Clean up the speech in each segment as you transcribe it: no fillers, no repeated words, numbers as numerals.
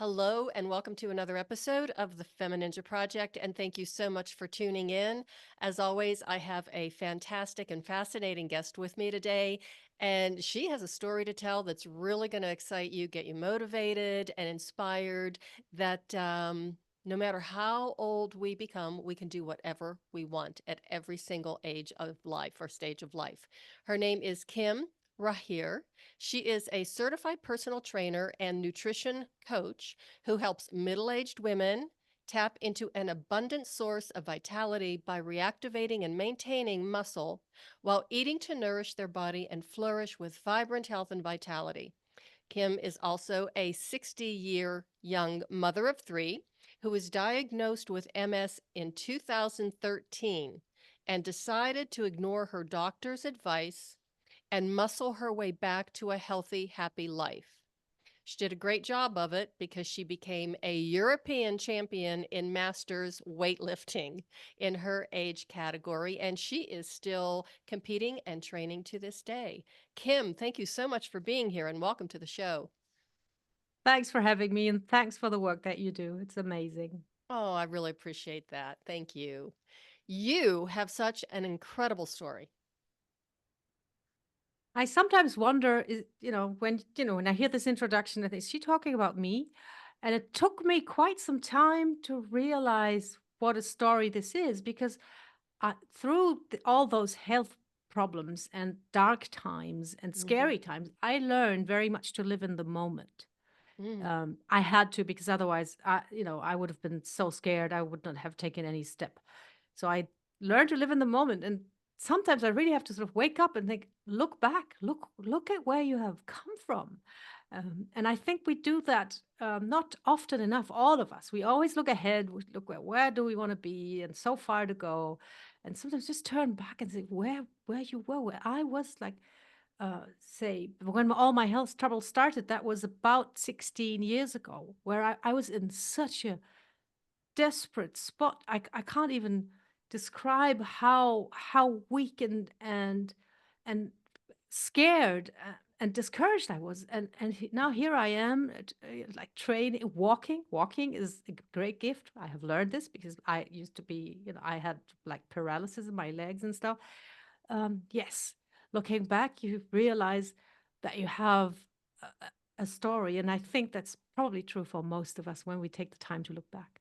Hello, and welcome to another episode of the FemiNinja Project. And thank you so much for tuning in. As always, I have a fantastic and fascinating guest with me today. And she has a story to tell that's really going to excite you, get you motivated and inspired that no matter how old we become, we can do whatever we want at every single age of life or stage of life. Her name is Kim Rahir. She is a certified personal trainer and nutrition coach who helps middle aged women tap into an abundant source of vitality by reactivating and maintaining muscle while eating to nourish their body and flourish with vibrant health and vitality. Kim is also a 60-year young mother of three who was diagnosed with MS in 2013 and decided to ignore her doctor's advice and muscle her way back to a healthy, happy life. She did a great job of it because she became a European champion in Masters Weightlifting in her age category, and she is still competing and training to this day. Kim, thank you so much for being here and welcome to the show. Thanks for having me and thanks for the work that you do. It's amazing. Oh, I really appreciate that. Thank you. You have such an incredible story. I sometimes wonder, when I hear this introduction, I think, is she talking about me? And it took me quite some time to realize what a story this is because through all those health problems and dark times and Hmm. scary times, I learned very much to live in the moment. Mm. I had to because otherwise, I would have been so scared. I would not have taken any step. So I learned to live in the moment. And sometimes I really have to sort of wake up and think, look back, look at where you have come from. And I think we do that not often enough, all of us. We always look ahead, we look where do we want to be and so far to go. And sometimes just turn back and say, where you were, where I was like, say, when all my health trouble started, that was about 16 years ago, where I was in such a desperate spot. I can't even describe how weak and scared and discouraged I was. And now here I am, like training, walking. Walking is a great gift. I have learned this because I used to be, I had like paralysis in my legs and stuff. Yes, looking back, you realize that you have a story, and I think that's probably true for most of us when we take the time to look back.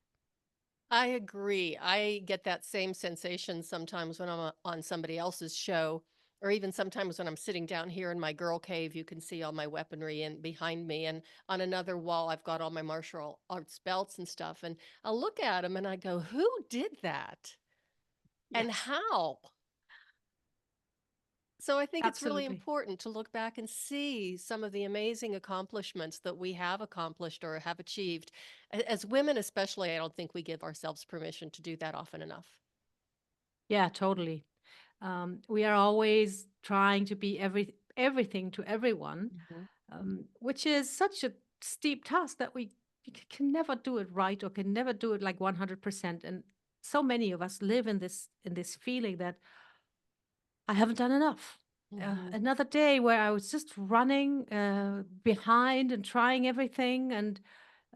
I agree. I get that same sensation sometimes when I'm on somebody else's show, or even sometimes when I'm sitting down here in my girl cave, you can see all my weaponry and behind me. And on another wall, I've got all my martial arts belts and stuff. And I'll look at them and I go, who did that? And Yes, how? So I think it's really absolutely. important to look back and see some of the amazing accomplishments that we have accomplished or have achieved. As women, especially, I don't think we give ourselves permission to do that often enough. Yeah, totally. We are always trying to be everything to everyone, Mhm. which is such a steep task that we can never do it right or can never do it like 100%. And so many of us live in this feeling that I haven't done enough. Mhm. Another day where I was just running behind and trying everything and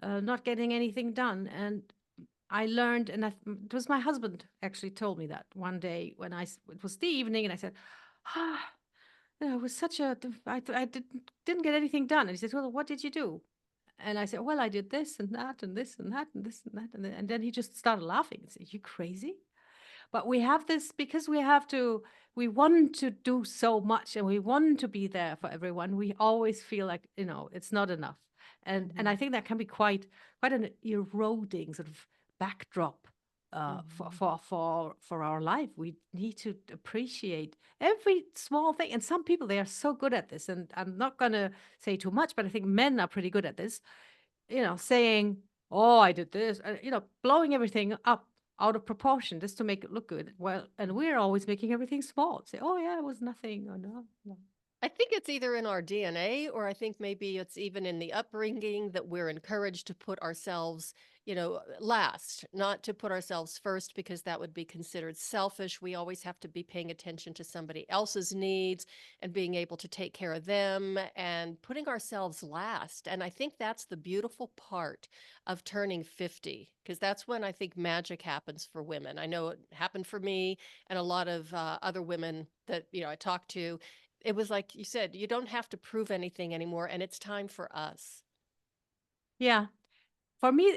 not getting anything done. And I learned, and it was my husband actually told me that one day when it was the evening, and I said, ah, it was such a, I didn't get anything done. And he said, well, what did you do? And I said, well, I did this and that and this and that and this and that. And then he just started laughing and said, you crazy? But we have this because we want to do so much and we want to be there for everyone. We always feel like, it's not enough. And I Mhm. think that can be quite an eroding sort of backdrop Mhm. for our life. We need to appreciate every small thing. And some people they are so good at this. And I'm not gonna say too much, but I think men are pretty good at this, saying, "Oh, I did this," blowing everything up out of proportion just to make it look good. Well, and we're always making everything small. Say, "Oh yeah, it was nothing," or "No, no." I think it's either in our DNA or I think maybe it's even in the upbringing that we're encouraged to put ourselves last, not to put ourselves first because that would be considered selfish. We always have to be paying attention to somebody else's needs and being able to take care of them and putting ourselves last. And I think that's the beautiful part of turning 50, because that's when I think magic happens for women. I know it happened for me and a lot of other women that, I talked to. It was like you said, you don't have to prove anything anymore, and it's time for us. Yeah. For me,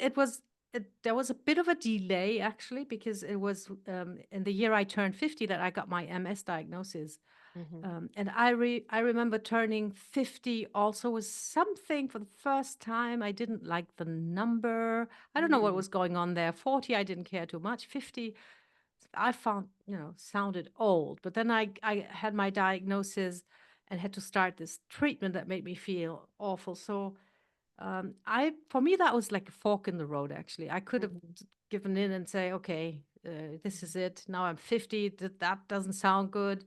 there was a bit of a delay actually, because it was in the year I turned 50 that I got my MS diagnosis. Hmm. And I remember turning 50 also was something for the first time. I didn't like the number. I don't know what Mm. was going on there. 40, I didn't care too much. 50, I found, sounded old. But then I had my diagnosis and had to start this treatment that made me feel awful. So for me, that was like a fork in the road, actually. I could have Mhm. given in and say, okay, this is it. Now I'm 50. That doesn't sound good.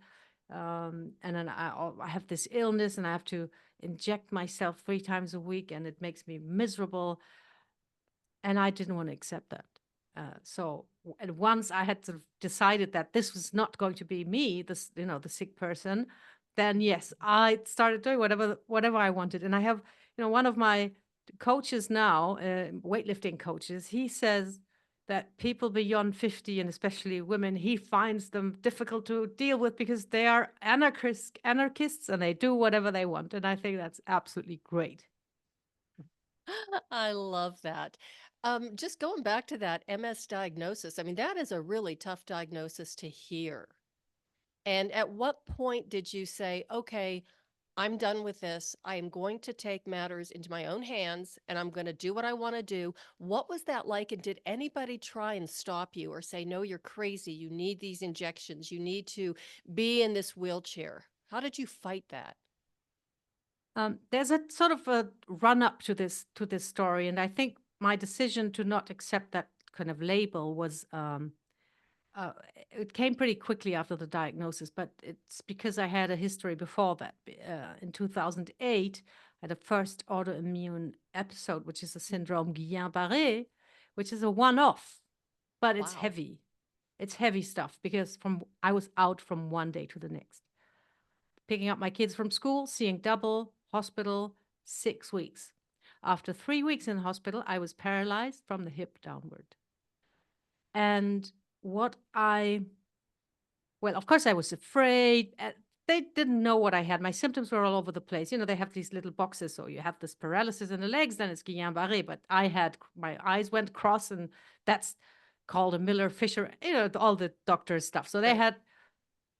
And then I have this illness and I have to inject myself 3 times a week and it makes me miserable. And I didn't want to accept that. And once I had sort of decided that this was not going to be me, this, the sick person, then yes, I started doing whatever I wanted. And I have, one of my coaches now, weightlifting coaches, he says that people beyond 50 and especially women, he finds them difficult to deal with because they are anarchists and they do whatever they want. And I think that's absolutely great. I love that. Just going back to that MS diagnosis, I mean, that is a really tough diagnosis to hear. And at what point did you say, okay, I'm done with this. I am going to take matters into my own hands and I'm going to do what I want to do? What was that like? And did anybody try and stop you or say, no, you're crazy. You need these injections. You need to be in this wheelchair? How did you fight that? There's a sort of a run up to this story, and I think my decision to not accept that kind of label was uh, it came pretty quickly after the diagnosis, but it's because I had a history before that. In 2008, I had a first autoimmune episode, which is a syndrome Guillain-Barré, which is a one-off, but it's Wow. heavy. It's heavy stuff because from I was out from one day to the next, picking up my kids from school, seeing double, hospital, 6 weeks. After 3 weeks in the hospital, I was paralyzed from the hip downward. And what I, well, of course, I was afraid. They didn't know what I had. My symptoms were all over the place. They have these little boxes. So you have this paralysis in the legs, then it's Guillain-Barré. But my eyes went cross, and that's called a Miller-Fisher, all the doctor's stuff. So Right.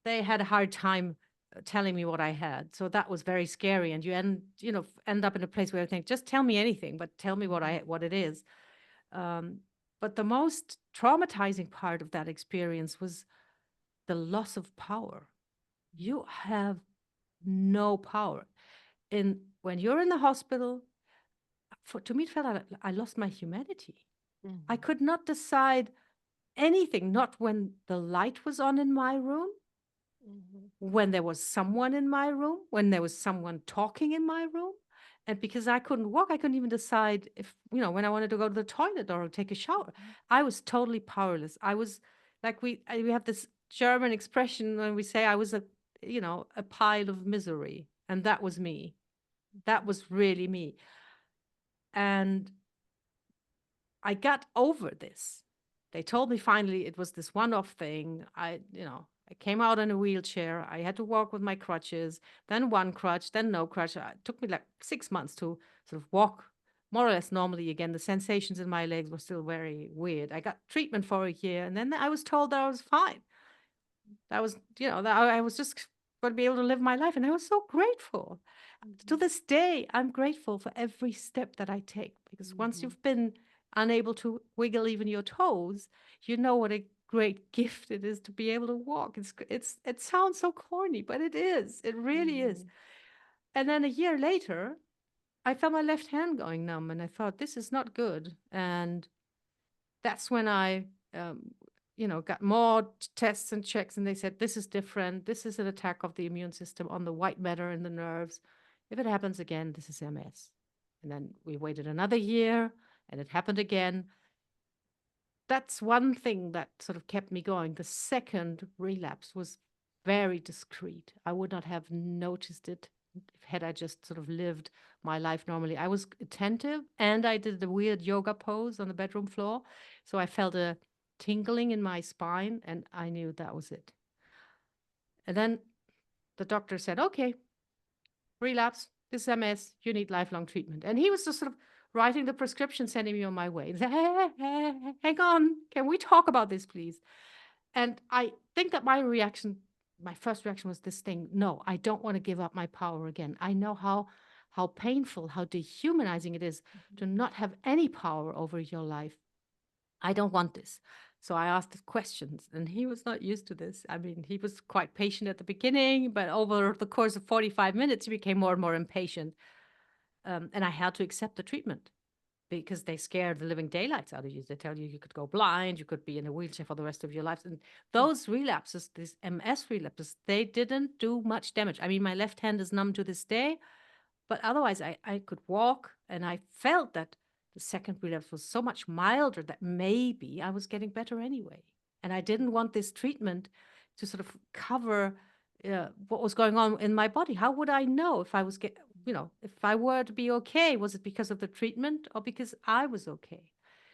they had a hard time telling me what I had. So that was very scary. And you end up in a place where you think, just tell me anything, but tell me Mhm. what it is. Um, but the most traumatizing part of that experience was the loss of power. You have no power. When you're in the hospital, to me, it felt like I lost my humanity. I Mhm. could not decide anything, not when the light was on in my room, Mhm. when there was someone in my room, when there was someone talking in my room. And because I couldn't walk, I couldn't even decide if, when I wanted to go to the toilet or take a shower. Mhm. I was totally powerless. I was like, we have this German expression when we say I was a pile of misery. And that was me. That was really me. And I got over this. They told me finally it was this one-off thing. I came out in a wheelchair. I had to walk with my crutches, then one crutch, then no crutch. It took me like 6 months to sort of walk more or less normally again. The sensations in my legs were still very weird. I got treatment for a year, and then I was told that I was fine. That was, that I was just going to be able to live my life. And I was so grateful. To Mhm. this day, I'm grateful for every step that I take because once Mhm. you've been unable to wiggle even your toes, you know what a great gift it is to be able to walk. It sounds so corny, but it is. It really is. Mhm. And then a year later, I felt my left hand going numb and I thought, this is not good. And that's when I, got more tests and checks, and they said, this is different. This is an attack of the immune system on the white matter in the nerves. If it happens again, this is MS. And then we waited another year, and it happened again. that's one thing that sort of kept me going. The second relapse was very discreet. I would not have noticed it had I just sort of lived my life normally. I was attentive and I did the weird yoga pose on the bedroom floor. So I felt a tingling in my spine and I knew that was it. And then the doctor said, okay, relapse, this is MS, you need lifelong treatment. And he was just sort of writing the prescription, sending me on my way. He said, hang on, can we talk about this, please? And I think that my first reaction was this thing, no, I don't want to give up my power again. I know how painful, how dehumanizing it is to not have any power over your life. I don't want this. So I asked questions, and he was not used to this. I mean, he was quite patient at the beginning, but over the course of 45 minutes, he became more and more impatient. And I had to accept the treatment because they scare the living daylights out of you. They tell you you could go blind, you could be in a wheelchair for the rest of your life. And those relapses, these MS relapses, they didn't do much damage. I mean, my left hand is numb to this day, but otherwise I could walk, and I felt that the second relapse was so much milder that maybe I was getting better anyway. And I didn't want this treatment to sort of cover what was going on in my body. How would I know if I was if I were to be okay, was it because of the treatment or because I was okay?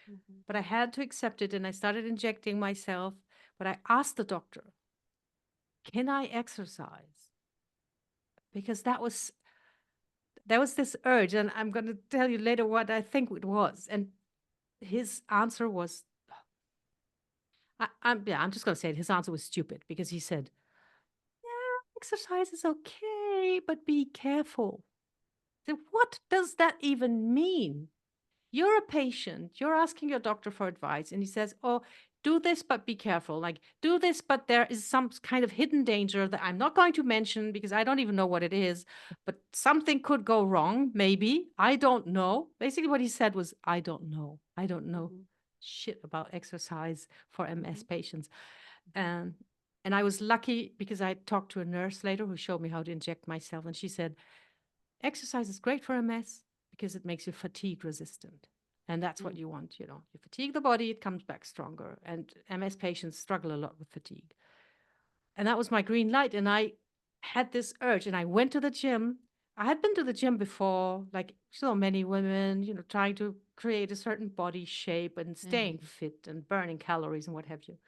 Mhm. But I had to accept it and I started injecting myself. But I asked the doctor, can I exercise? Because there was this urge, and I'm going to tell you later what I think it was. And his answer was, I'm just going to say it. His answer was stupid because he said, yeah, exercise is okay, but be careful. I said, what does that even mean? You're a patient, you're asking your doctor for advice, and he says, oh, do this, but be careful. Like, do this, but there is some kind of hidden danger that I'm not going to mention because I don't even know what it is, but something could go wrong, maybe. I don't know. Basically, what he said was, I don't know. I don't know Mhm. shit about exercise for MS Mhm. patients. And and I was lucky because I talked to a nurse later who showed me how to inject myself, and she said, exercise is great for MS because it makes you fatigue resistant. And that's what Mhm. you want, you know. You fatigue the body, it comes back stronger. And MS patients struggle a lot with fatigue. And that was my green light. And I had this urge and I went to the gym. I had been to the gym before, like so many women, trying to create a certain body shape and staying Mhm. fit and burning calories and what have you.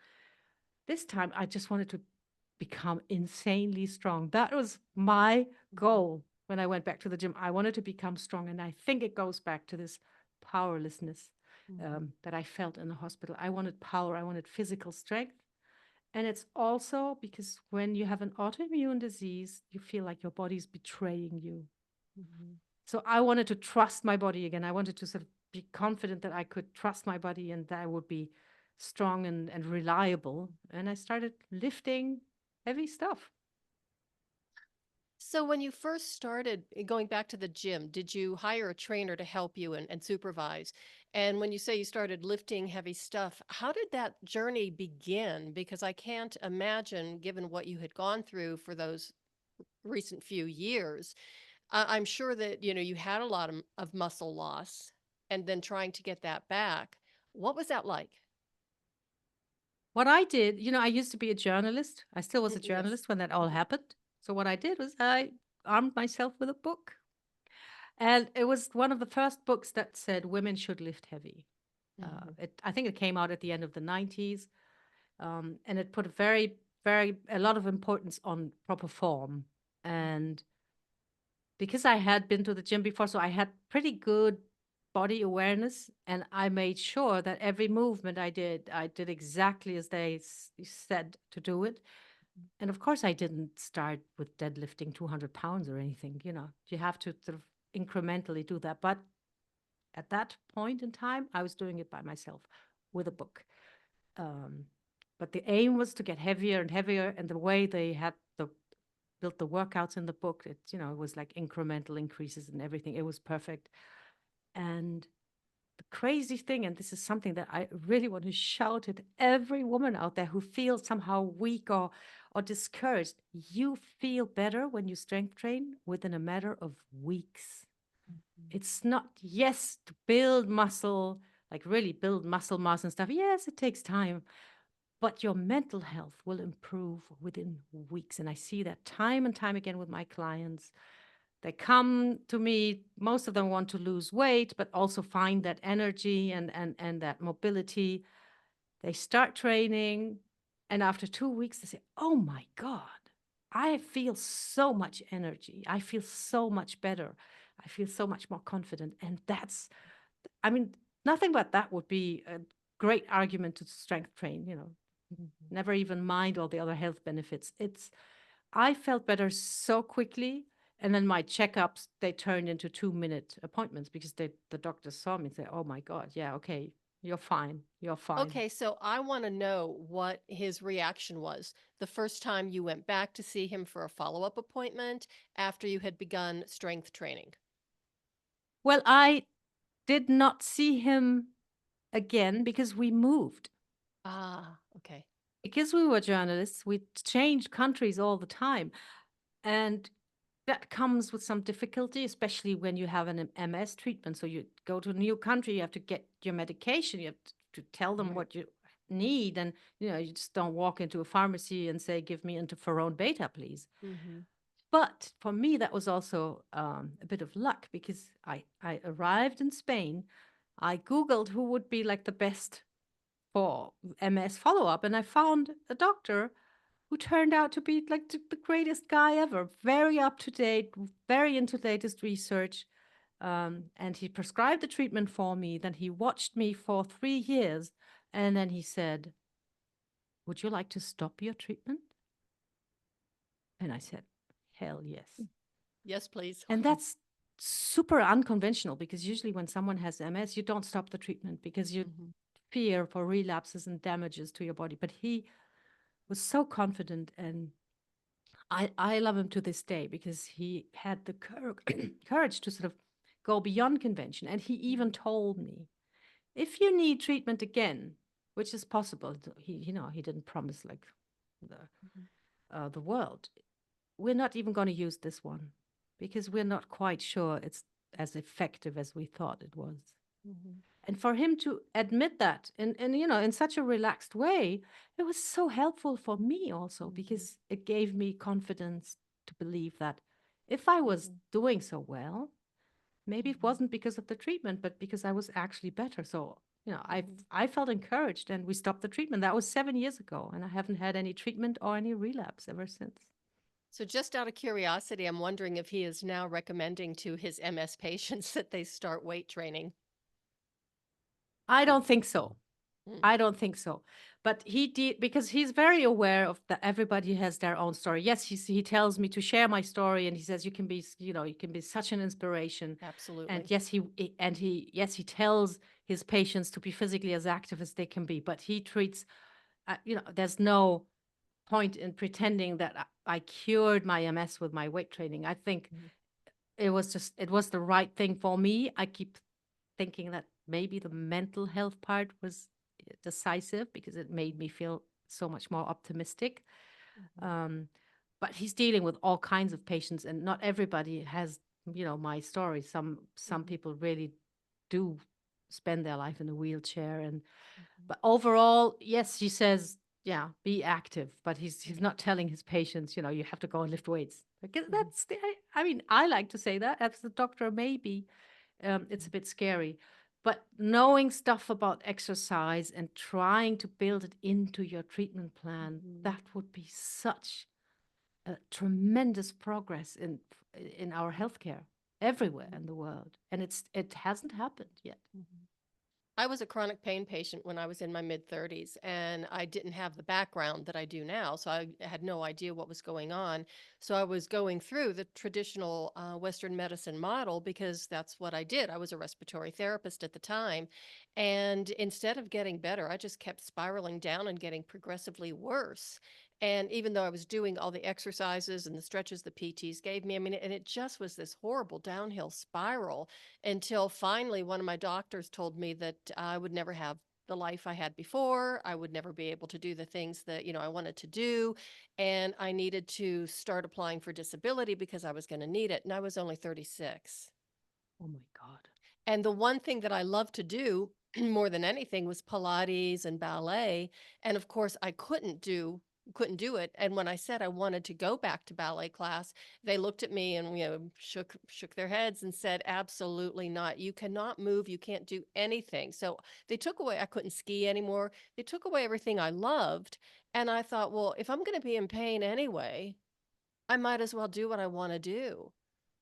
This time I just wanted to become insanely strong. That was my Mhm. goal when I went back to the gym. I wanted to become strong. And I think it goes back to this powerlessness Mhm. that I felt in the hospital. I wanted power, I wanted physical strength. And it's also because when you have an autoimmune disease, you feel like your body's betraying you. Mhm. So I wanted to trust my body again. I wanted to sort of be confident that I could trust my body and that I would be strong and reliable. And I started lifting heavy stuff. So when you first started going back to the gym, did you hire a trainer to help you and supervise? And when you say you started lifting heavy stuff, how did that journey begin? Because I can't imagine, given what you had gone through for those recent few years, I'm sure that, you had a lot of muscle loss and then trying to get that back. What was that like? What I did, I used to be a journalist. I still was a Yes. journalist when that all Mhm. happened. So what I did was I armed myself with a book. And it was one of the first books that said women should lift heavy. Mhm. I think it came out at the end of the 90s. And it put a lot of importance on proper form. And because I had been to the gym before, so I had pretty good body awareness, and I made sure that every movement I did exactly as they said to do it. And of course, I didn't start with deadlifting 200 pounds or anything. You have to sort of incrementally do that. But at that point in time, I was doing it by myself with a book. Um, but the aim was to get heavier and heavier, and the way they had built the workouts in the book, it was like incremental increases and everything. It was perfect. And the crazy thing, and this is something that I really want to shout at every woman out there who feels somehow weak or discouraged, you feel better when you strength train within a matter of weeks. Mhm. It's not, yes, to build muscle, like really build muscle mass and stuff. Yes, it takes time, but your mental health will improve within weeks. And I see that time and time again with my clients. They come to me, most of them want to lose weight, but also find that energy and that mobility. They start training, and after 2 weeks, they say, "Oh my God, I feel so much energy. I feel so much better. I feel so much more confident." And that's, I mean, nothing but that would be a great argument to strength train, Mhm. never even mind all the other health benefits. I felt better so quickly. And then my checkups, they turned into 2-minute appointments because the doctors saw me and said, "Oh my God, yeah, okay, you're fine. You're fine." Okay, so I want to know what his reaction was the first time you went back to see him for a follow-up appointment after you had begun strength training. Well, I did not see him again because we moved. Ah, okay. Because we were journalists, we changed countries all the time. And that comes with some difficulty, especially when you have an MS treatment. So you go to a new country, you have to get your medication, you have to tell them Right. what you need. And, you just don't walk into a pharmacy and say, "Give me interferon beta, please." Mm-hmm. But for me, that was also a bit of luck because I arrived in Spain. I Googled who would be like the best for MS follow up, and I found a doctor who turned out to be like the greatest guy ever, very up to date, very into latest research. And he prescribed the treatment for me. Then he watched me for 3 years, and then he said, "Would you like to stop your treatment?" And I said, "Hell yes." Yes, please. And that's super unconventional because usually when someone has MS, you don't stop the treatment because you Mm-hmm. fear for relapses and damages to your body. But he was so confident, and I love him to this day because he had the courage to sort of go beyond convention. And he even told me, "If you need treatment again, which is possible, he didn't promise like the Mm-hmm. the world. We're not even going to use this one because we're not quite sure it's as effective as we thought it was." Mm-hmm. And for him to admit that in such a relaxed way, it was so helpful for me also Mm-hmm. because it gave me confidence to believe that if I was Mm-hmm. doing so well, maybe it Mm-hmm. wasn't because of the treatment, but because I was actually better. So, Mm-hmm. I felt encouraged, and we stopped the treatment. That was 7 years ago, and I haven't had any treatment or any relapse ever since. So, just out of curiosity, I'm wondering if he is now recommending to his MS patients that they start weight training. I don't think so. Mm. I don't think so. But he did because he's very aware of that everybody has their own story. Yes, he tells me to share my story, and he says you can be, you can be such an inspiration. And Absolutely. yes, he tells his patients to be physically as active as they can be. But he treats, there's no point in pretending that I cured my MS with my weight training. I think Mhm. it was the right thing for me. I keep thinking that maybe the mental health part was decisive because it made me feel so much more optimistic. Mhm. Um, but he's dealing with all kinds of patients, and not everybody has, my story. Some Mhm. people really do spend their life in a wheelchair, and Mhm. but overall, yes, he says, yeah, be active, but he's Mhm. not telling his patients, you have to go and lift weights. Like, Mhm. I mean, I like to say that as the doctor, maybe it's a Mhm. bit scary. But knowing stuff about exercise and trying to build it into your treatment plan, Mhm. that would be such a tremendous progress in our healthcare everywhere Mhm. in the world. And it hasn't happened yet. Mhm. I was a chronic pain patient when I was in my mid 30s, and I didn't have the background that I do now. So I had no idea what was going on. So I was going through the traditional Western medicine model because that's what I did. I was a respiratory therapist at the time. And instead of getting better, I just kept spiraling down and getting progressively worse. And even though I was doing all the exercises and the stretches the PTs gave me, I mean, and it just was this horrible downhill spiral until finally one of my doctors told me that I would never have the life I had before. I would never be able to do the things that, I wanted to do. And I needed to start applying for disability because I was going to need it. And I was only 36. Oh my God. And the one thing that I love to do more than anything was Pilates and ballet. And of course, I couldn't do it. And when I said I wanted to go back to ballet class, they looked at me and shook their heads and said, "Absolutely not. You cannot move. You can't do anything." So they took away. I couldn't ski anymore. They took away everything I loved. And I thought, well, if I'm going to be in pain anyway, I might as well do what I want to do.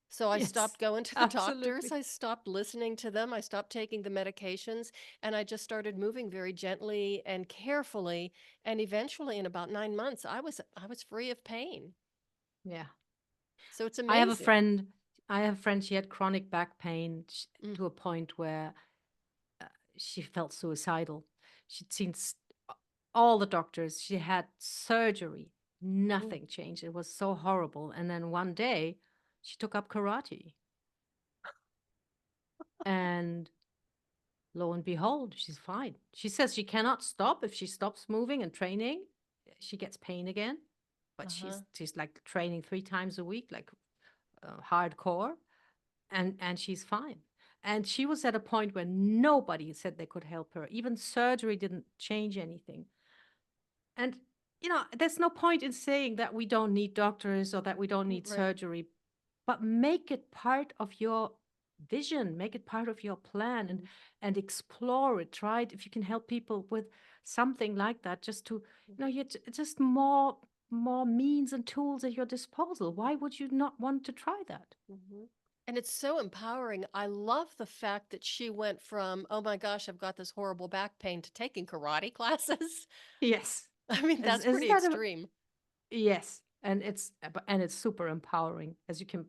So I Yes, stopped going to the doctors, absolutely. I stopped listening to them, I stopped taking the medications, and I just started moving very gently and carefully, and eventually in about 9 months, I was free of pain. Yeah. So it's I have a amazing. friend, I have a friend, she had chronic back pain Mm, to a point where uh, she felt suicidal. She'd seen all the doctors, she had surgery, mm, nothing changed. It was so horrible. And then one day she took up karate, and lo and behold, she's fine. She says she cannot stop. If she stops moving and training, she gets pain again. But uh-huh. she's like training 3 times a week, like hardcore, and she's fine. And she was at a point where nobody said they could help her. Even surgery didn't change anything. And there's no point in saying that we don't need doctors or that we don't need Right. surgery, but make it part of your vision, make it part of your plan, and Mhm, explore it. Try it if you can help people with something like that, just to mhm, you just more means and tools at your disposal. Why would you not want to try that? mhm. And it's so empowering. I love the fact that she went from, "Oh my gosh, I've got this horrible back pain," to taking karate classes. Yes. I mean, that's Isn't pretty that a extreme. yes? And it's super empowering, as you can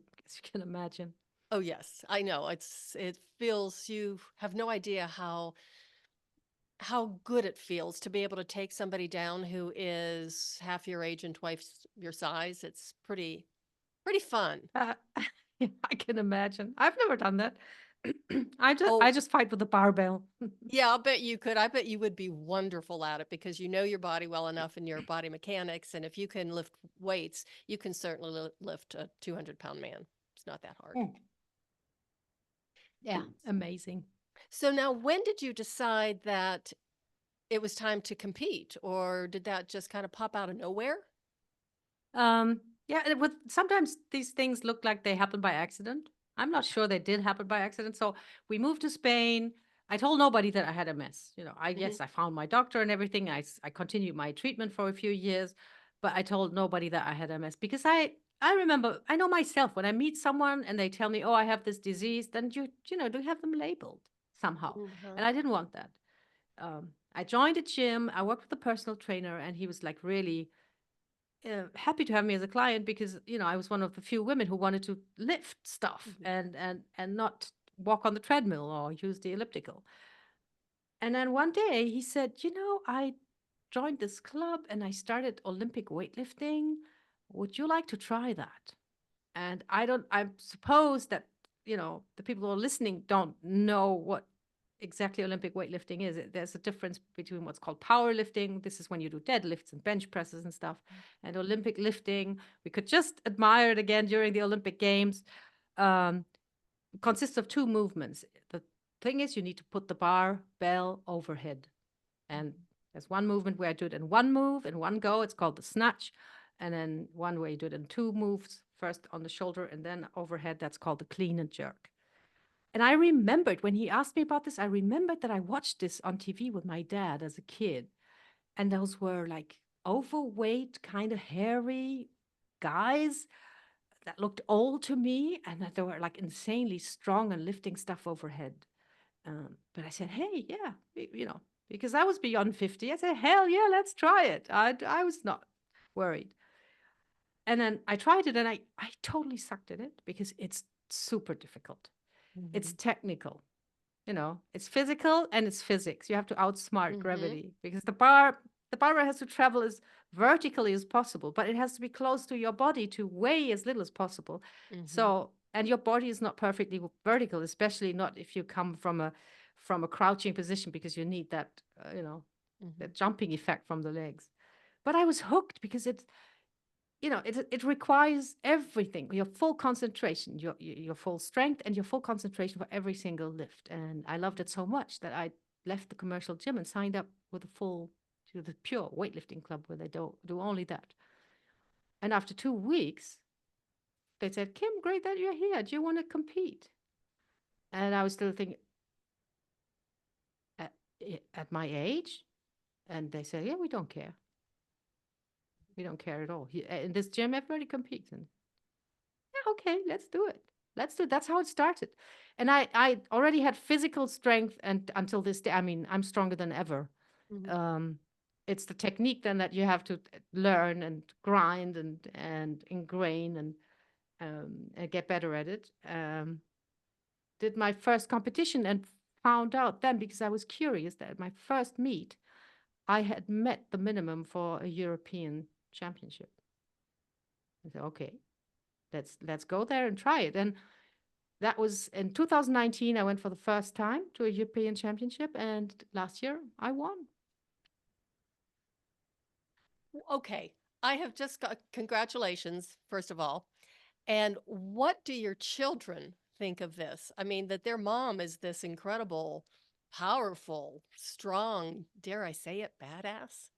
imagine. Oh, yes, I know. It feels you have no idea how good it feels to be able to take somebody down who is half your age and twice your size. It's pretty fun. Uh, yeah, I can imagine. I've never done that. I Oh, just fight with the barbell. yeah, I'll bet you could. I bet you would be wonderful at it because you know your body well enough and your body mechanics. And if you can lift weights, you can certainly lift a 200-pound man. It's not that hard. Mm. Yeah, amazing. So now, when did you decide that it was time to compete, or did that just kind of pop out of nowhere? Yeah, sometimes these things look like they happen by accident. I'm not sure they did happen by accident. So we moved to Spain. I told nobody that I had MS. Mhm, I found my doctor and everything. I continued my treatment for a few years, but I told nobody that I had MS because I remember, I know myself, when I meet someone and they tell me, "Oh, I have this disease," then do have them labeled somehow. mhm, And I didn't want that. I joined a gym. I worked with a personal trainer, and he was like really happy to have me as a client because I was one of the few women who wanted to lift stuff mhm, and not walk on the treadmill or use the elliptical. And then one day he said, I joined this club and I started Olympic weightlifting. Would you like to try that? And I suppose that, the people who are listening don't know what exactly Olympic weightlifting is. There's a difference between what's called powerlifting. This is when you do deadlifts and bench presses and stuff. And Olympic lifting, we could just admire it again during the Olympic Games, um, consists of two movements. The thing is, you need to put the barbell overhead. And mhm, there's one movement where I do it in one move, in one go. It's called the snatch. And then one where you do it in two moves, first on the shoulder and then overhead. That's called the clean and jerk. And I remembered when he asked me about this, I remembered that I watched this on TV with my dad as a kid. And those were like overweight, kind of hairy guys that looked old to me and that they were like insanely strong and lifting stuff overhead. But I said, hey, yeah, because I was beyond 50. I said, hell yeah, let's try it. I was not worried. And then I tried it and I totally sucked at it because it's super difficult. It's mhm, technical, it's physical and it's physics. You have to outsmart mhm, gravity because the bar has to travel as vertically as possible, but it has to be close to your body to weigh as little as possible. mhm, So, and your body is not perfectly vertical, especially not if you come from a crouching position because you need that, mhm, that jumping effect from the legs. But I was hooked because it requires everything, your full concentration, your full strength and your full concentration for every single lift. And I loved it so much that I left the commercial gym and signed up with a full to the pure weightlifting club where they do only that. And after 2 weeks, they said, Kim, great that you're here. Do you want to compete? And I was still thinking, at, at my age? And they said, yeah, we don't care. We don't care at all. In this gym, everybody competes. And yeah, okay, let's do it. Let's do it. That's how it started. And I already had physical strength, and until this day, I mean, I'm stronger than ever. Mhm. It's the technique then that you have to learn and grind and ingrain and get better at it. Did my first competition and found out then, because I was curious, that at my first meet, I had met the minimum for a European championship. I said, okay, let's go there and try it. And that was in 2019. I went for the first time to a European championship, and last year I won. Okay. I have just got congratulations, first of all. And what do your children think of this? I mean, that their mom is this incredible, powerful, strong, dare I say it, badass?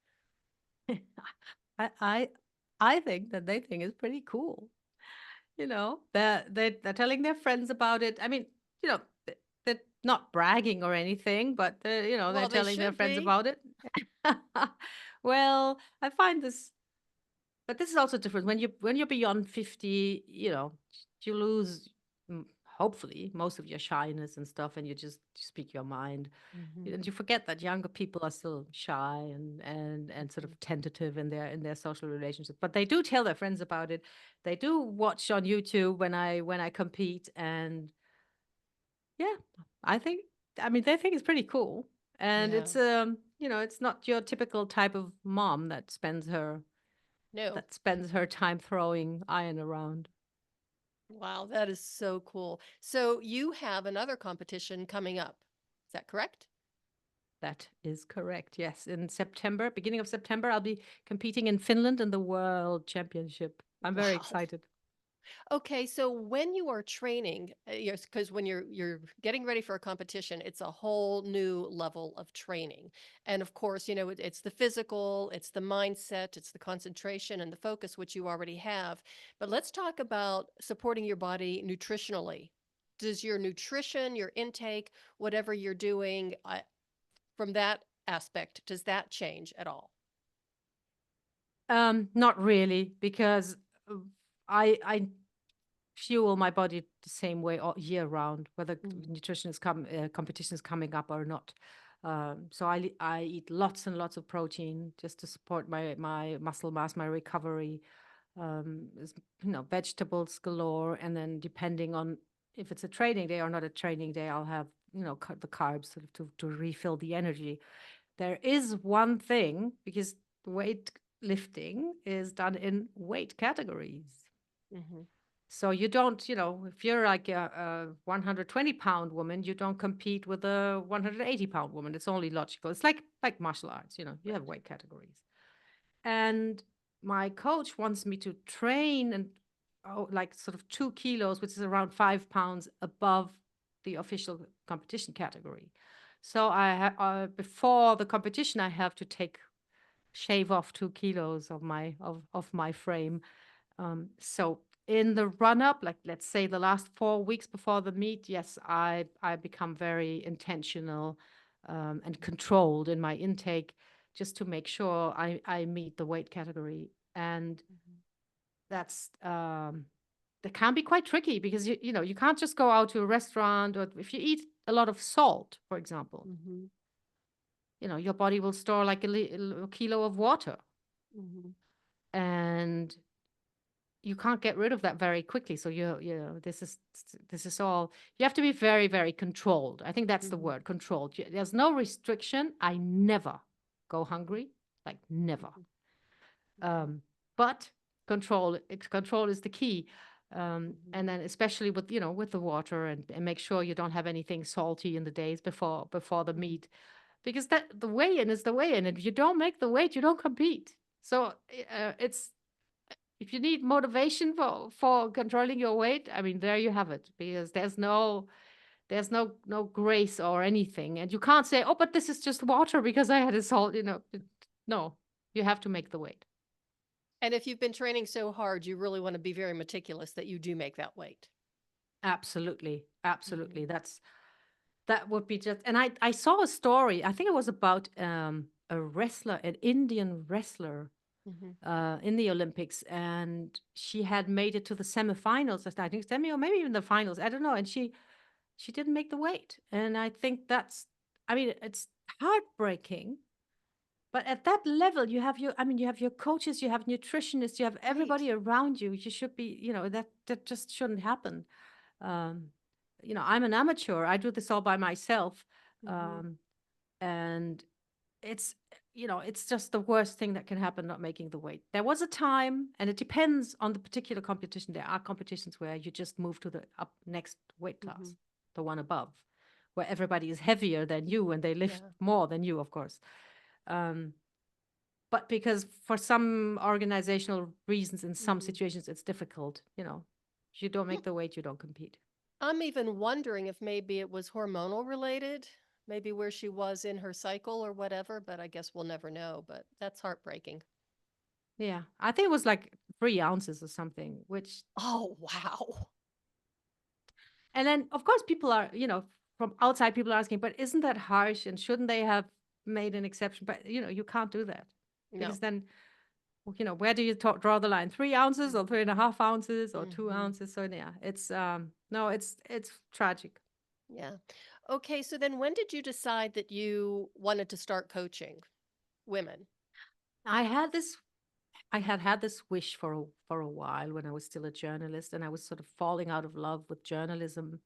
I I I think that they think it's pretty cool. They're telling their friends about it. I mean, they're not bragging or anything, but they're Well, they telling their should friends be. about it. Well, I find this, but this is also different when you're beyond 50. You lose, hopefully, most of your shyness and stuff, and you just speak your mind. Mhm, And you forget that younger people are still shy and sort mhm. of tentative in their social relationships, but they do tell their friends about it. They do watch on YouTube when I compete, and yeah, I think, I mean, they think it's pretty cool. And Yeah. it's not your typical type of mom No. that spends her time throwing iron around. Wow, that is so cool. So you have another competition coming up. Is that correct? That is correct. Yes, in September, beginning of September, I'll be competing in Finland in the World Championship. I'm very Wow. excited. Okay, so when you are training, yes, because when you're getting ready for a competition, it's a whole new level of training. And of course, it's the physical, it's the mindset, it's the concentration and the focus, which you already have. But let's talk about supporting your body nutritionally. Does your nutrition, your intake, whatever you're doing, from that aspect, does that change at all? Not really, because uh, I fuel my body the same way all year round, whether Mm, competition is coming up or not. So I eat lots and lots of protein just to support my muscle mass, my recovery. Vegetables galore, and then depending on if it's a training day or not a training day, I'll have the carbs sort of to refill the energy. There is one thing, because weight lifting is done in weight categories. mhm, So you don't, if you're like a 120-pound woman, you don't compete with a 180-pound woman. It's only logical. It's like martial arts, you have right. weight categories. And my coach wants me to train and like sort of 2 kilos, which is around 5 pounds above the official competition category. So before the competition, I have to shave off 2 kilos of my frame. So in the run up, like let's say the last 4 weeks before the meet, yes, I become very intentional and controlled in my intake, just to make sure I meet the weight category. And Mhm, that's that can be quite tricky, because you can't just go out to a restaurant, or if you eat a lot of salt, for example, mhm, your body will store like a kilo of water, mhm, and you can't get rid of that very quickly. So this is all, you have to be very, very controlled. I think that's the mhm, word, controlled. There's no restriction. I never go hungry, like never. mhm, mhm, Um, but control is the key. mhm, And then especially with the water, and make sure you don't have anything salty in the days before the mhm. meet, because that the weigh-in is the weigh-in. And if you don't make the weight, you don't compete. So it's if you need motivation for controlling your weight, I mean, there you have it, because There's no grace or anything. And you can't say, oh, but this is just water because I had a salt, no, you have to make the weight. And if you've been training so hard, you really want to be very meticulous that you do make that weight. Absolutely. Absolutely. Mhm. That would be just, and I saw a story, I think it was about a wrestler, an Indian wrestler Mhm. in the Olympics, and she had made it to the semifinals, I think semi or maybe even the finals, I don't know, and she didn't make the weight. And I think that's, I mean, it's heartbreaking. But at that level, you have your coaches, you have nutritionists, you have Right. everybody around you. You should be, that just shouldn't happen. Um, I'm an amateur. I do this all by myself. Mhm. Um, and it's, it's just the worst thing that can happen, not making the weight. There was a time, and it depends on the particular competition. There are competitions where you just move to the up next weight class, Mhm. the one above, where everybody is heavier than you and they lift Yeah. more than you, of course. Um, but because for some organizational reasons, in some Mhm. situations, it's difficult, if you don't make the weight, you don't compete. I'm even wondering if maybe it was hormonal related, maybe where she was in her cycle or whatever, but I guess we'll never know. But that's heartbreaking. Yeah, I think it was like 3 ounces or something, which, Oh, wow. and then of course people are, from outside people are asking, but isn't that harsh? And shouldn't they have made an exception? But you can't do that, because No. then, where do you draw the line? 3 ounces or Mhm. 3.5 ounces or two Mhm. ounces? So yeah, it's no, it's tragic. Yeah. Okay, so then when did you decide that you wanted to start coaching women? I had this I had this wish for a while when I was still a journalist, and I was sort of falling out of love with journalism.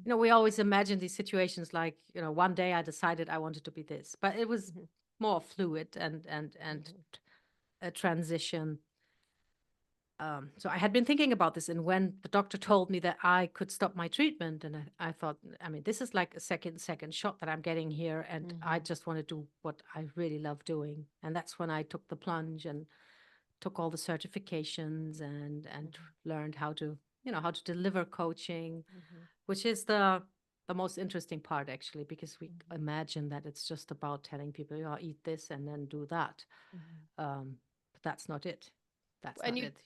We always imagine these situations like, one day I decided I wanted to be this, but it was Mhm. more fluid and Mhm. a transition. So I had been thinking about this, and when the doctor told me that I could stop my treatment, and I thought, I mean, this is like a second shot that I'm getting here, and I Mhm. just want to do what I really love doing, and that's when I took the plunge and took all the certifications and Mhm. learned how to deliver coaching, Mhm. which is the most interesting part, actually, because we Mhm. imagine that it's just about telling people, eat this and then do that. Mhm. But that's not it. That's And not you it.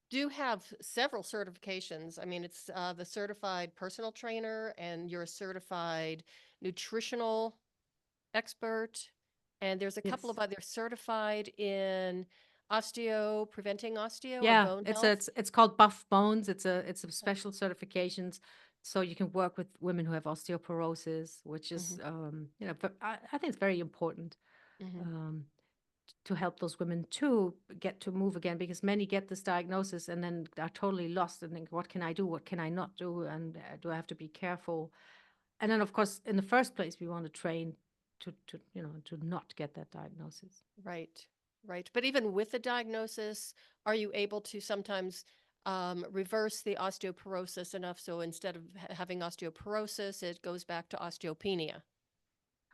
do have several certifications. I mean, it's the certified personal trainer, and you're a certified nutritional expert, and there's a couple Yes. of other certified in preventing osteo or Yeah, bone it's health. it's called Buff Bones. It's a special certifications, so you can work with women who have osteoporosis, which is Mhm. I think it's very important. Mhm. Um, to help those women to get to move again, because many get this diagnosis and then are totally lost and think, what can I do, what can I not do, and do I have to be careful? And then of course, in the first place, we want to train to not get that diagnosis. Right, right. But even with the diagnosis, are you able to sometimes reverse the osteoporosis enough so instead of having osteoporosis, it goes back to osteopenia?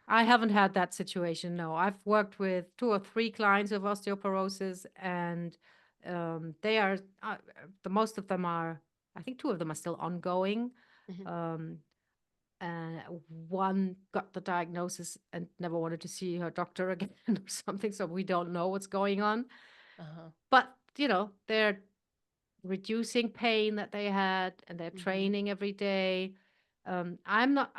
I haven't had that situation. No, I've worked with 2 or 3 clients with osteoporosis, and they are the most of them are. I think 2 of them are still ongoing. Hmm. Um, and one got the diagnosis and never wanted to see her doctor again or something. So we don't know what's going on. Uh-huh. But, they're reducing pain that they had, and they're Hmm. training every day. I'm not,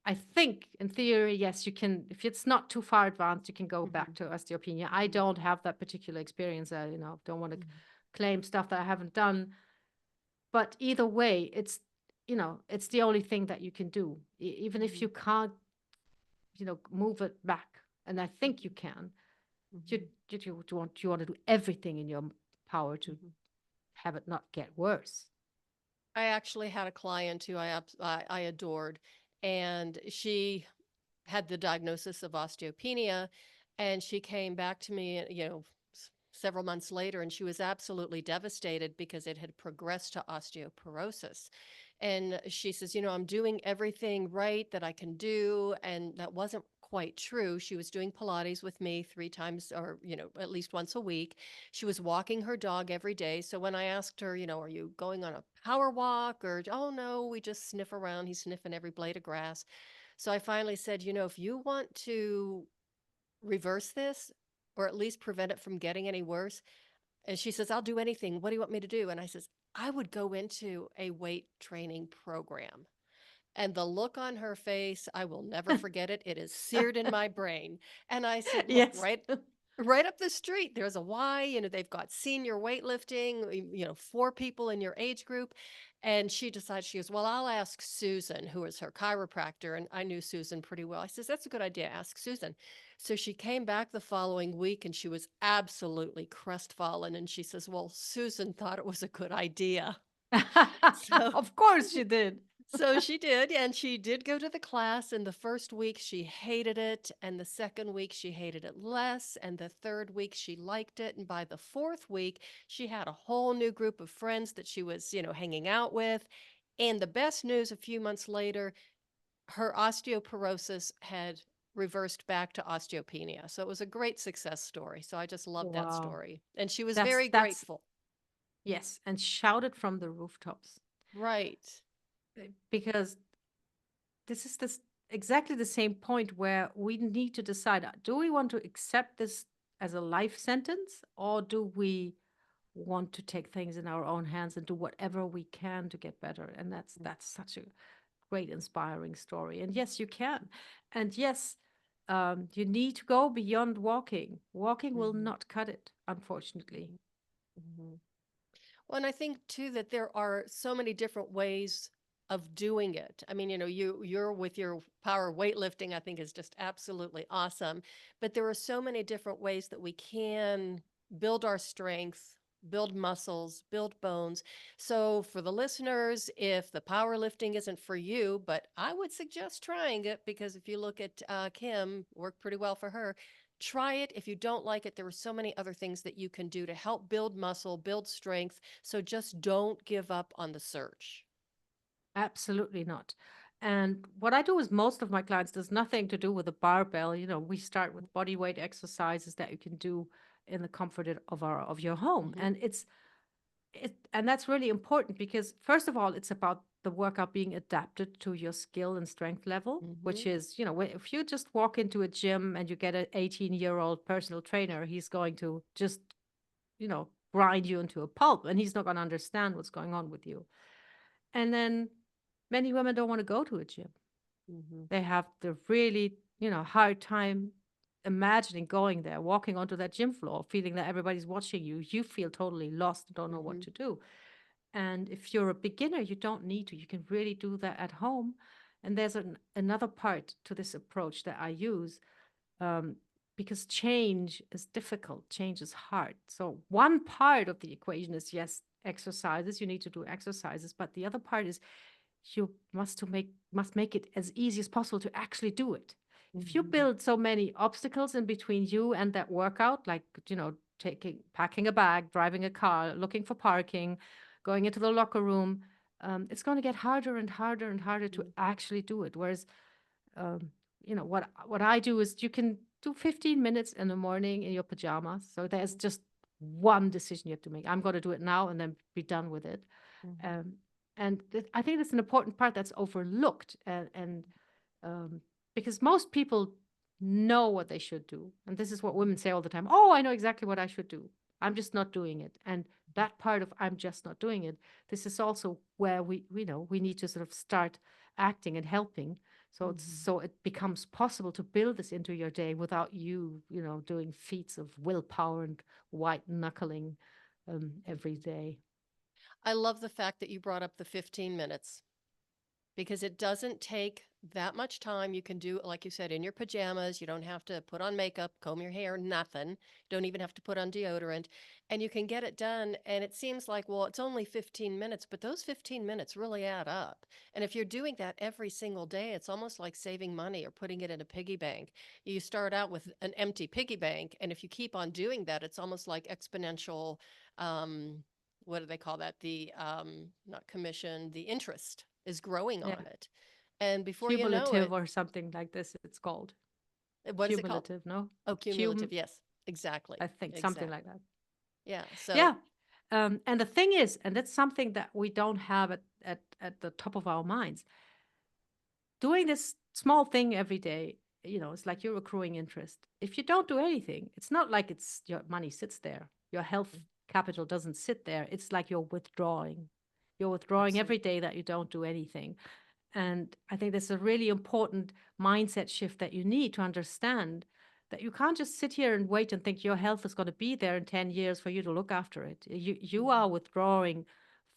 I think in theory, yes, you can, if it's not too far advanced, you can go back Hmm. to osteopenia. I Hmm. don't have that particular experience. I, don't want to Hmm. claim stuff that I haven't done. But either way, it's the only thing that you can do. Even if Hmm. you can't, move it back. And I think you can. You, Hmm. you want to do everything in your power to Hmm. have it not get worse. I actually had a client who I adored, and she had the diagnosis of osteopenia, and she came back to me, several months later, and she was absolutely devastated because it had progressed to osteoporosis. And she says, I'm doing everything right that I can do, and that wasn't quite true. She was doing Pilates with me 3 times or, at least once a week. She was walking her dog every day. So when I asked her, are you going on a power walk or, oh no, we just sniff around. He's sniffing every blade of grass. So I finally said, if you want to reverse this or at least prevent it from getting any worse. And she says, I'll do anything. What do you want me to do? And I says, I would go into a weight training program. And the look on her face, I will never forget it. It is seared in my brain. And I said, look, Yes. right up the street, there's a Y, they've got senior weightlifting, 4 people in your age group. And she decides, she goes, well, I'll ask Susan, who is her chiropractor. And I knew Susan pretty well. I says, that's a good idea. Ask Susan. So she came back the following week and she was absolutely crestfallen. And she says, well, Susan thought it was a good idea. So Of course she did. so she did, and she did go to the class. And the first week she hated it, and the second week she hated it less, and the third week she liked it. And by the fourth week, she had a whole new group of friends that she was, hanging out with. And the best news, a few months later, her osteoporosis had reversed back to osteopenia. So it was a great success story. So I just loved that Wow. story. And she was That's very that's grateful. yes, and shouted from the rooftops. Right. Because this is this exactly the same point where we need to decide, do we want to accept this as a life sentence, or do we want to take things in our own hands and do whatever we can to get better? And that's such a great inspiring story. And yes, you can. And yes, you need to go beyond walking will Mm-hmm. not cut it, unfortunately. Mm-hmm. Well, and I think too that there are so many different ways of doing it. I mean, you're with your power weightlifting, I think is just absolutely awesome. But there are so many different ways that we can build our strength, build muscles, build bones. So for the listeners, if the powerlifting isn't for you, but I would suggest trying it because if you look at Kim, worked pretty well for her. Try it. If you don't like it, there are so many other things that you can do to help build muscle, build strength. So just don't give up on the search. Absolutely not. And what I do with most of my clients does nothing to do with a barbell. We start with body weight exercises that you can do in the comfort of your home. Mm-hmm. And and that's really important because first of all, it's about the workout being adapted to your skill and strength level, Mm-hmm. which is, if you just walk into a gym and you get an 18-year-old personal trainer, he's going to just, grind you into a pulp and he's not going to understand what's going on with you. And then many women don't want to go to a gym. Mm-hmm. They have the really, hard time imagining going there, walking onto that gym floor, feeling that everybody's watching you. You feel totally lost, don't know what Mm-hmm. to do. And if you're a beginner, you don't need to. You can really do that at home. And there's another part to this approach that I use, um, because change is difficult, change is hard. So, one part of the equation is yes, exercises, you need to do exercises, but the other part is you must make it as easy as possible to actually do it. If you Mm-hmm. build so many obstacles in between you and that workout, like packing a bag, driving a car, looking for parking, going into the locker room, it's going to get harder and harder and harder to actually do it. Whereas, um, what I do is you can do 15 minutes in the morning in your pajamas. So there's just one decision you have to make. I'm going to do it now and then be done with it. Mm-hmm. Um, and I think that's an important part that's overlooked, and um, because most people know what they should do, and this is what women say all the time. Oh, I know exactly what I should do. I'm just not doing it. And that part of I'm just not doing it. This is also where we need to sort of start acting and helping. So Mm-hmm. it becomes possible to build this into your day without you doing feats of willpower and white knuckling every day. I love the fact that you brought up the 15 minutes because it doesn't take that much time. You can do, like you said, in your pajamas. You don't have to put on makeup, comb your hair, nothing. Don't even have to put on deodorant. And you can get it done. And it seems like, well, it's only 15 minutes, but those 15 minutes really add up. And if you're doing that every single day, it's almost like saving money or putting it in a piggy bank. You start out with an empty piggy bank. And if you keep on doing that, it's almost like exponential. What do they call that? The not commission, the interest is growing Yeah. on it. And before you know Cumulative it, or something like this, it's called. What is it called? Cumulative, no? Oh, cumulative. Yes, exactly. I think something like Exactly. that. Yeah. So, Yeah. And the thing is, and that's something that we don't have at the top of our minds. Doing this small thing every day, it's like you're accruing interest. If you don't do anything, it's not like it's your money sits there. Your health capital doesn't sit there. It's like you're withdrawing. You're withdrawing every absolutely. day that you don't do anything. And I think that's a really important mindset shift that you need to understand that you can't just sit here and wait and think your health is going to be there in 10 years for you to look after it. You are Mhm. withdrawing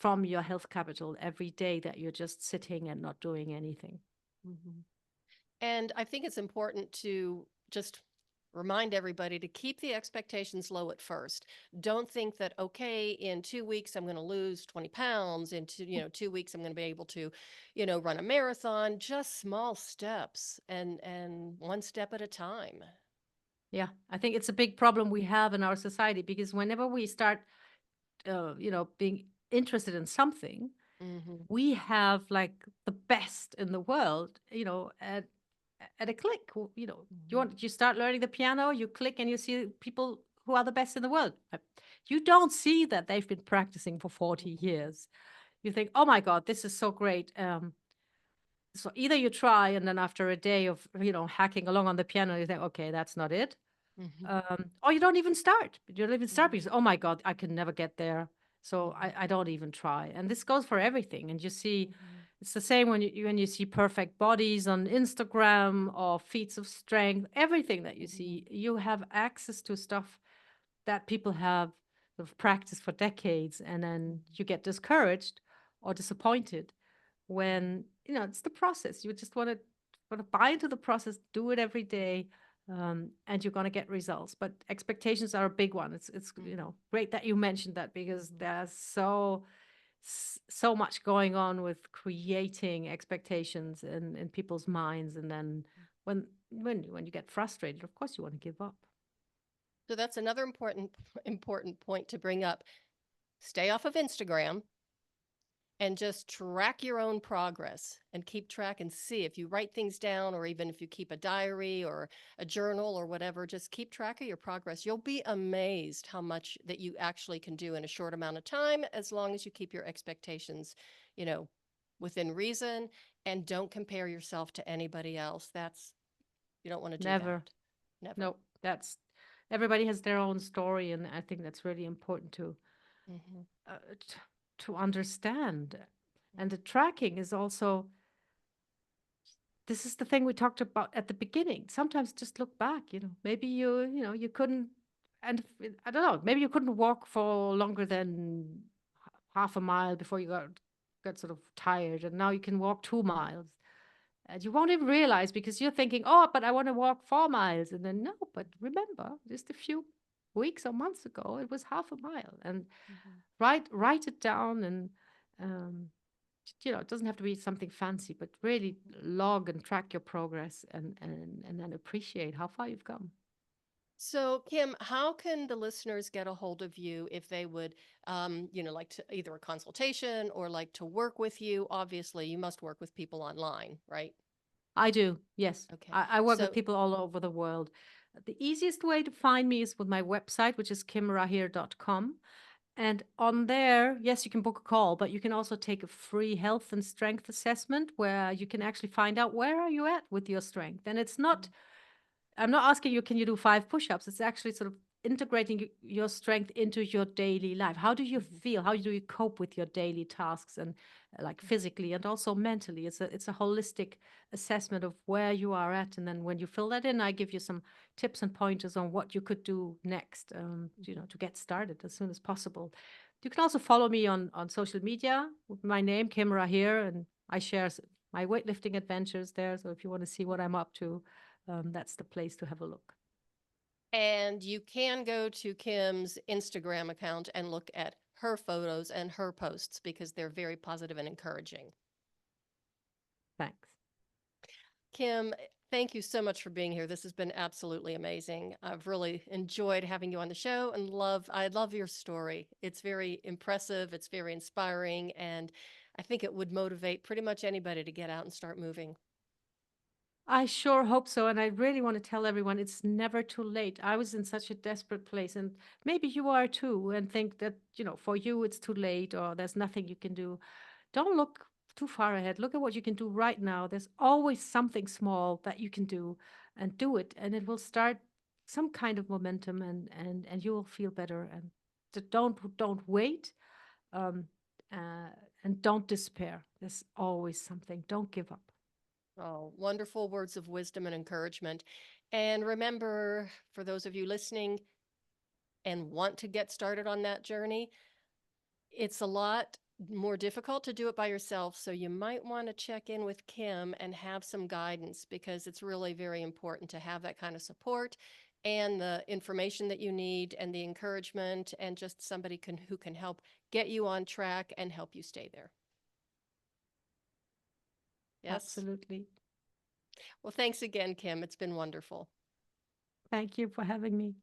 from your health capital every day that you're just sitting and not doing anything. Mhm. And I think it's important to just remind everybody to keep the expectations low at first. Don't think that, okay, in 2 weeks, I'm going to lose 20 pounds. In 2 weeks, I'm going to be able to, run a marathon. Just small steps and one step at a time. Yeah, I think it's a big problem we have in our society because whenever we start, being interested in something, Hmm. we have like the best in the world, at a click. Hmm. You start learning the piano, you click and you see people who are the best in the world. You don't see that they've been practicing for 40 years. You think, oh my God, this is so great. So either you try and then after a day of, hacking along on the piano, you think, okay, that's not it. Hmm. Or you don't even start. You don't even start Hmm. because, oh my God, I can never get there. So Hmm. I don't even try. And this goes for everything. And you see, Hmm. it's the same when you see perfect bodies on Instagram or feats of strength, everything that you Hmm. see, you have access to stuff that people have sort of practiced for decades. And then you get discouraged or disappointed when, it's the process. You just want to buy into the process, do it every day, and you're going to get results. But expectations are a big one. It's Hmm. great that you mentioned that because Hmm. there's so much going on with creating expectations in people's minds, and then when you get frustrated, of course you want to give up. So that's another important point to bring up. Stay off of Instagram and just track your own progress and keep track and see if you write things down, or even if you keep a diary or a journal or whatever, just keep track of your progress. You'll be amazed how much that you actually can do in a short amount of time, as long as you keep your expectations, you know, within reason, and don't compare yourself to anybody else. You don't want to do Never. that. Never. No, that's everybody has their own story, and I think that's really important Hmm. uh, t- to understand. And the tracking is also, this is the thing we talked about at the beginning. Sometimes just look back, maybe you couldn't, and I don't know, maybe you couldn't walk for longer than half a mile before you got sort of tired, and now you can walk 2 miles. And you won't even realize because you're thinking, oh, but I want to walk 4 miles. And then, no, but remember, just a few weeks or months ago, it was half a mile. And Hmm. write it down, and um, it doesn't have to be something fancy, but really log and track your progress, and then appreciate how far you've come. So, Kim, how can the listeners get a hold of you if they would, like to either a consultation or like to work with you? Obviously, you must work with people online, right? I do, yes. Okay. I work with So, people all over the world. The easiest way to find me is with my website, which is kimrahir.com. And on there, yes, you can book a call, but you can also take a free health and strength assessment where you can actually find out where are you at with your strength. And it's not, I'm not asking you, can you do 5 push-ups? It's actually sort of integrating your strength into your daily life. How do you mhm, feel? How do you cope with your daily tasks, and like physically and also mentally? It's a holistic assessment of where you are at. And then when you fill that in, I give you some tips and pointers on what you could do next, mhm. to get started as soon as possible. You can also follow me on social media with my name, Kim Rahir, and I share my weightlifting adventures there. So if you want to see what I'm up to, that's the place to have a look. And you can go to Kim's Instagram account and look at her photos and her posts because they're very positive and encouraging. Thanks. Kim, thank you so much for being here. This has been absolutely amazing. I've really enjoyed having you on the show, and I love your story. It's very impressive, it's very inspiring, and I think it would motivate pretty much anybody to get out and start moving. I sure hope so. And I really want to tell everyone it's never too late. I was in such a desperate place, and maybe you are too, and think that, for you it's too late or there's nothing you can do. Don't look too far ahead. Look at what you can do right now. There's always something small that you can do, and do it, and it will start some kind of momentum, and you will feel better. And don't wait, um, uh, and don't despair. There's always something. Don't give up. Oh, wonderful words of wisdom and encouragement. And remember, for those of you listening and want to get started on that journey, it's a lot more difficult to do it by yourself. So you might want to check in with Kim and have some guidance, because it's really very important to have that kind of support and the information that you need and the encouragement, and just somebody who can help get you on track and help you stay there. Yes. Absolutely. Well, thanks again, Kim. It's been wonderful. Thank you for having me.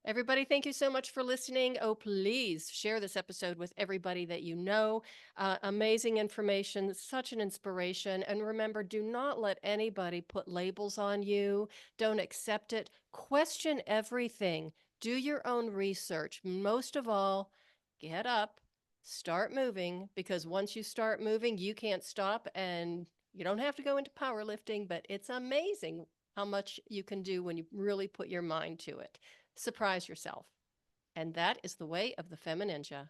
Everybody, thank you so much for listening. Oh, please share this episode with everybody that you know. Amazing information, such an inspiration. And remember, do not let anybody put labels on you. Don't accept it. Question everything. Do your own research. Most of all, get up, start moving, because once you start moving, you can't stop. And you don't have to go into powerlifting, but it's amazing how much you can do when you really put your mind to it. Surprise yourself. And that is the way of the FemiNinja.